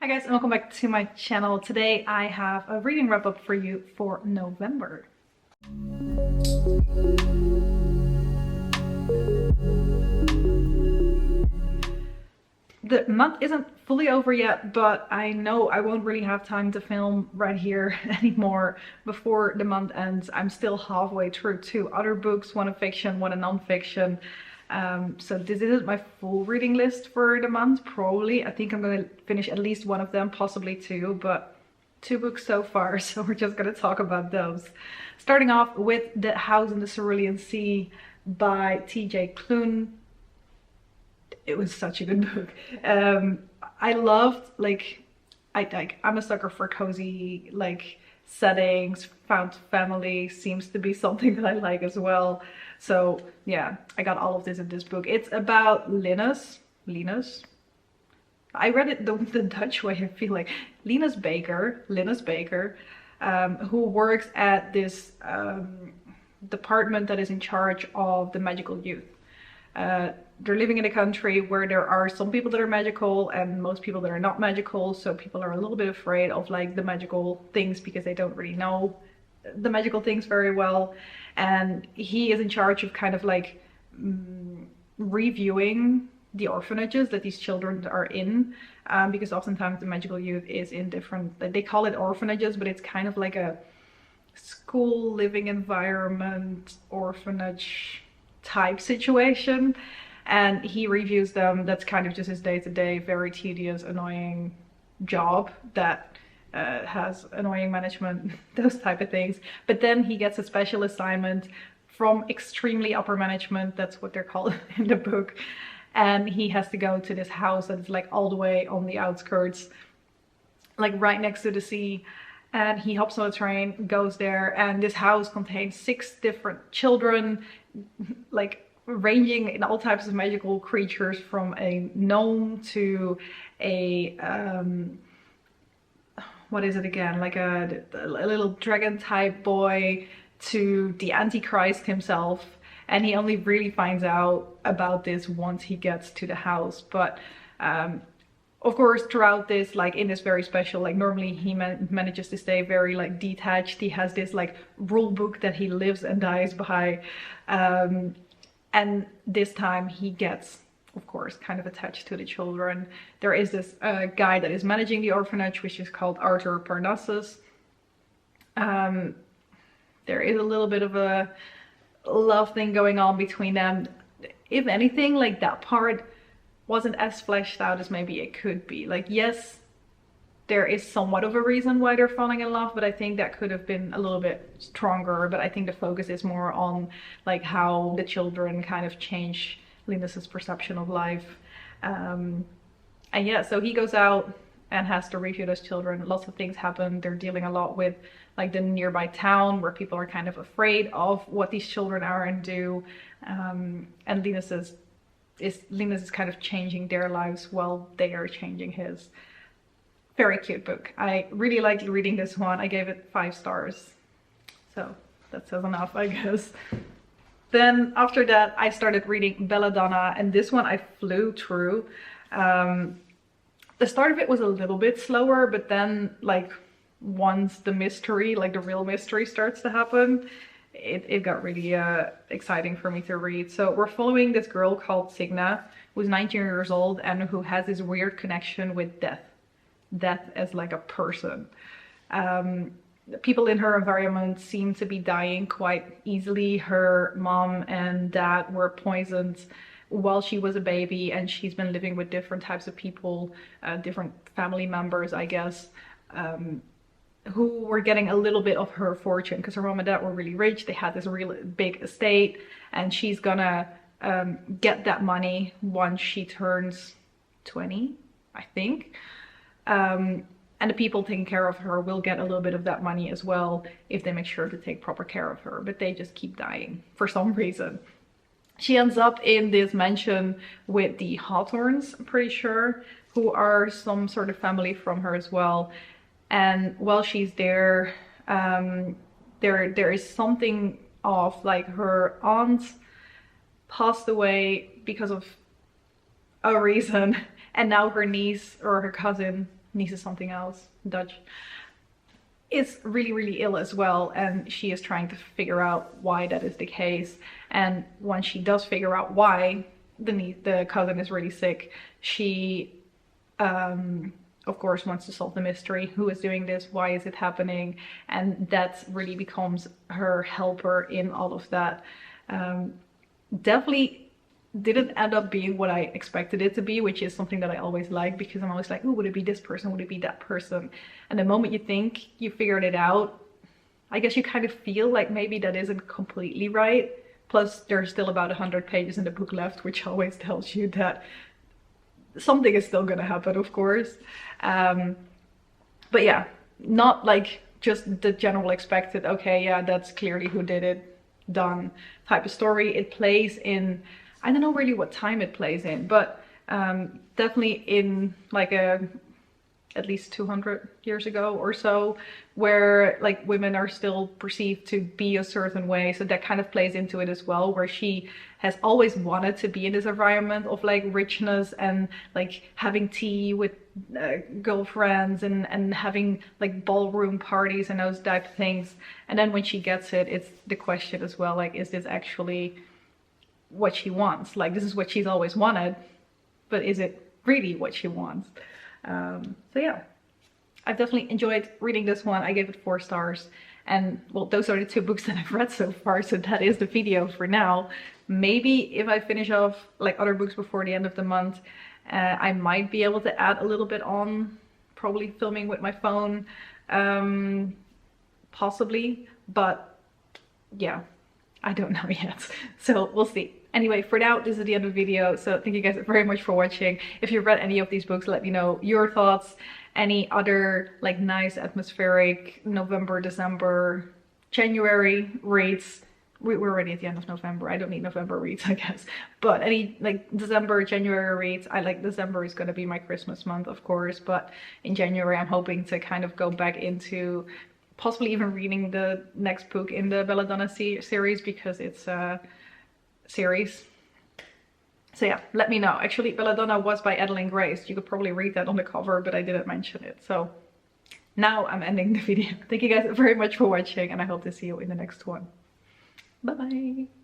Hi guys, and welcome back to my channel. Today I have a reading wrap up for you for November. The month isn't fully over yet, but I know I won't really have time to film right here anymore before the month ends. I'm still halfway through two other books, one a fiction, one a non-fiction. So this isn't my full reading list for the month, probably. I think I'm going to finish at least one of them, possibly two, but two books so far, so we're just going to talk about those. Starting off with The House in the Cerulean Sea by TJ Klune. It was such a good book. I loved, I'm a sucker for cozy, settings. Found family seems to be something that I like as well. So yeah, I got all of this in this book. It's about Linus. I read it the Dutch way, I feel like. Linus Baker, who works at this department that is in charge of the magical youth. They're living in a country where there are some people that are magical and most people that are not magical, so people are a little bit afraid of the magical things because they don't really know the magical things very well. And he is in charge of kind of reviewing the orphanages that these children are in, because oftentimes the magical youth is in different, they call it orphanages, but it's kind of like a school living environment orphanage type situation, and he reviews them. That's kind of just his day-to-day, very tedious, annoying job that has annoying management, those type of things. But then he gets a special assignment from extremely upper management, that's what they're called in the book, and he has to go to this house that is all the way on the outskirts, right next to the sea. And he hops on a train, goes there, and this house contains 6 different children, ranging in all types of magical creatures, from a gnome to a what is it again, a little dragon type boy, to the Antichrist himself. And he only really finds out about this once he gets to the house. But of course, throughout this, in this very special, normally he manages to stay very detached. He has this rule book that he lives and dies by, and this time he gets, of course, kind of attached to the children. There is this guy that is managing the orphanage, which is called Arthur Parnassus. There is a little bit of a love thing going on between them. If anything, that part wasn't as fleshed out as maybe it could be. Yes, there is somewhat of a reason why they're falling in love, but I think that could have been a little bit stronger. But I think the focus is more on how the children kind of change Linus's perception of life. And yeah, so he goes out and has to review those children. Lots of things happen. They're dealing a lot with the nearby town where people are kind of afraid of what these children are and do. And Linus is kind of changing their lives while they are changing his. Very cute book. I really liked reading this one. I gave it 5 stars. So that says enough, I guess. Then after that, I started reading Belladonna, and this one I flew through. The start of it was a little bit slower, but then once the mystery, the real mystery starts to happen, it got really exciting for me to read. So we're following this girl called Signa, who's 19 years old and who has this weird connection with death as a person. People in her environment seem to be dying quite easily. Her mom and dad were poisoned while she was a baby, and she's been living with different types of people, different family members, I guess, who were getting a little bit of her fortune because her mom and dad were really rich. They had this really big estate, and she's gonna get that money once she turns 20, I think. And the people taking care of her will get a little bit of that money as well if they make sure to take proper care of her, but they just keep dying for some reason. She ends up in this mansion with the Hawthorns, I'm pretty sure, who are some sort of family from her as well. And while she's there, there is something off. Her aunt passed away because of a reason, and now her niece or her cousin niece is something else, Dutch, is really, really ill as well, and she is trying to figure out why that is the case. And when she does figure out why the cousin is really sick, she of course wants to solve the mystery. Who is doing this? Why is it happening? And that really becomes her helper in all of that. Definitely didn't end up being what I expected it to be, which is something that I always like, because I'm always like, oh, would it be this person? Would it be that person? And the moment you think you figured it out, I guess you kind of feel like maybe that isn't completely right. Plus, there's still about 100 pages in the book left, which always tells you that something is still gonna happen, of course. But yeah, not like just the general expected, okay, yeah, that's clearly who did it, done type of story. It plays in, I don't know really what time it plays in, but definitely in like at least 200 years ago or so, where like women are still perceived to be a certain way. So that kind of plays into it as well, where she has always wanted to be in this environment of like richness and like having tea with girlfriends and having like ballroom parties and those type of things. And then when she gets it, it's the question as well, like, is this actually what she wants? Like, this is what she's always wanted, but is it really what she wants? So yeah, I've definitely enjoyed reading this one. I gave it 4 stars, and well, those are the 2 books that I've read so far, so that is the video for now. Maybe if I finish off like other books before the end of the month, I might be able to add a little bit on, probably filming with my phone, possibly, but yeah, I don't know yet, so we'll see. Anyway, for now, this is the end of the video, so thank you guys very much for watching. If you've read any of these books, let me know your thoughts. Any other like nice atmospheric November, December, January reads. We're already at the end of November. I don't need November reads, I guess. But any like December, January reads. I like December is going to be my Christmas month, of course. But in January, I'm hoping to kind of go back into possibly even reading the next book in the Belladonna series, because it's a series. So yeah, let me know. Actually, Belladonna was by Adelyne Grace. You could probably read that on the cover, but I didn't mention it. So now I'm ending the video. Thank you guys very much for watching, and I hope to see you in the next one. Bye bye.